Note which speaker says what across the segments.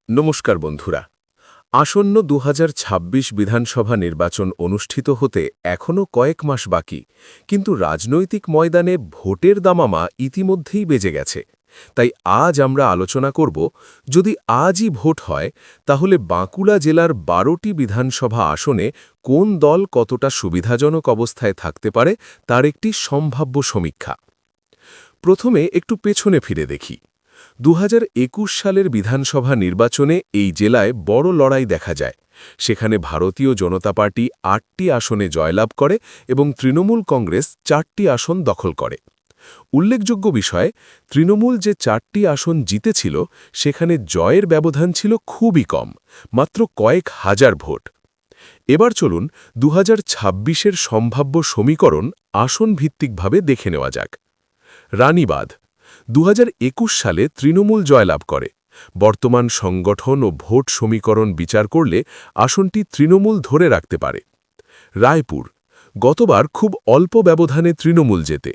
Speaker 1: নমস্কার বন্ধুরা। আসন্ন ২০২৬ বিধানসভা নির্বাচন অনুষ্ঠিত হতে এখনও কয়েক মাস বাকি, কিন্তু রাজনৈতিক ময়দানে ভোটের দামামা ইতিমধ্যেই বেজে গেছে। তাই আজ আমরা আলোচনা করব, যদি আজই ভোট হয় তাহলে বাঁকুড়া জেলার ১২টি বিধানসভা আসনে কোন দল কতটা সুবিধাজনক অবস্থায় থাকতে পারে তার একটি সম্ভাব্য সমীক্ষা। প্রথমে একটু পেছনে ফিরে দেখি। ২০২১ সালের বিধানসভা নির্বাচনে এই জেলায় বড় লড়াই দেখা যায়। সেখানে ভারতীয় জনতা পার্টি ৮টি আসনে জয়লাভ করে এবং তৃণমূল কংগ্রেস 4টি আসন দখল করে। উল্লেখযোগ্য বিষয়, তৃণমূল যে 4টি আসন জিতেছিল সেখানে জয়ের ব্যবধান ছিল খুবই কম, মাত্র কয়েক হাজার ভোট। এবার চলুন ২০২৬-এর সম্ভাব্য সমীকরণ আসন ভিত্তিকভাবে দেখে নেওয়া যাক। রানীবাঁধ ২০২১ সালে তৃণমূল জয়লাভ করে। বর্তমান সংগঠন ও ভোট সমীকরণ বিচার করলে আসনটি তৃণমূল ধরে রাখতে পারে। রায়পুর গতবার খুব অল্প ব্যবধানে তৃণমূল জেতে,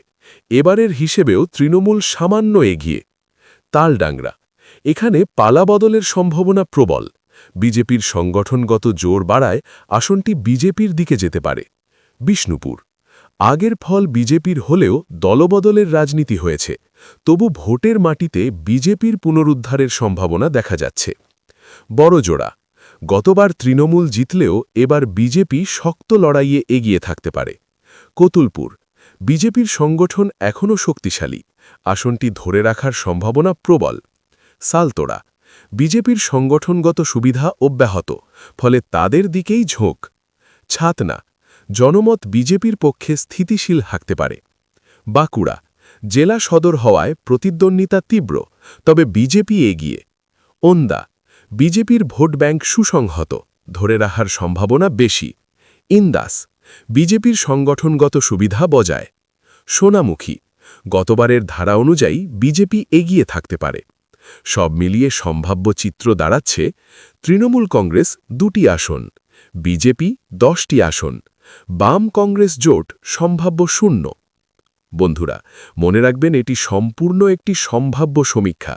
Speaker 1: এবারের হিসেবেও তৃণমূল সামান্য এগিয়ে। তালডাংরা এখানে পালাবদলের সম্ভাবনা প্রবল। বিজেপির সংগঠনগত জোর বাড়ায় আসনটি বিজেপির দিকে যেতে পারে। বিষ্ণুপুর আগের ফল বিজেপির হলেও দলবদলের রাজনীতি হয়েছে, তবু ভোটের মাটিতে বিজেপির পুনরুদ্ধারের সম্ভাবনা দেখা যাচ্ছে। বড়জোড়া গতবার তৃণমূল জিতলেও এবার বিজেপি শক্ত লড়াইয়ে এগিয়ে থাকতে পারে। কতুলপুর বিজেপির সংগঠন এখনও শক্তিশালী, আসনটি ধরে রাখার সম্ভাবনা প্রবল। সালতোড়া বিজেপির সংগঠনগত সুবিধা অব্যাহত, ফলে তাদের দিকেই ঝোঁক। ছাতনা জনমত বিজেপির পক্ষে স্থিতিশীল থাকতে পারে। বাঁকুড়া জেলা সদর হওয়ায় প্রতিদ্বন্দ্বিতা তীব্র, তবে বিজেপি এগিয়ে। ওন্দা বিজেপির ভোট ব্যাংক সুসংহত, ধরে রাখার সম্ভাবনা বেশি। ইন্দাস বিজেপির সংগঠনগত সুবিধা বজায়। সোনামুখী গতবারের ধারা অনুযায়ী বিজেপি এগিয়ে থাকতে পারে। সব মিলিয়ে সম্ভাব্য চিত্র দাঁড়াচ্ছে তৃণমূল কংগ্রেস 2টি আসন, বিজেপি 10টি আসন, বাম কংগ্রেস জোট সম্ভাব্য 0। বন্ধুরা, মনে রাখবেন এটি সম্পূর্ণ একটি সম্ভাব্য সমীক্ষা।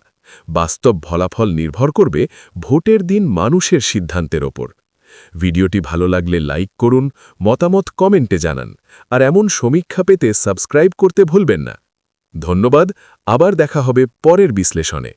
Speaker 1: বাস্তব ফলাফল নির্ভর করবে ভোটের দিন মানুষের সিদ্ধান্তের ওপর। ভিডিওটি ভালো লাগলে লাইক করুন, মতামত কমেন্টে জানান, আর এমন সমীক্ষা পেতে সাবস্ক্রাইব করতে ভুলবেন না। ধন্যবাদ, আবার দেখা হবে পরের বিশ্লেষণে।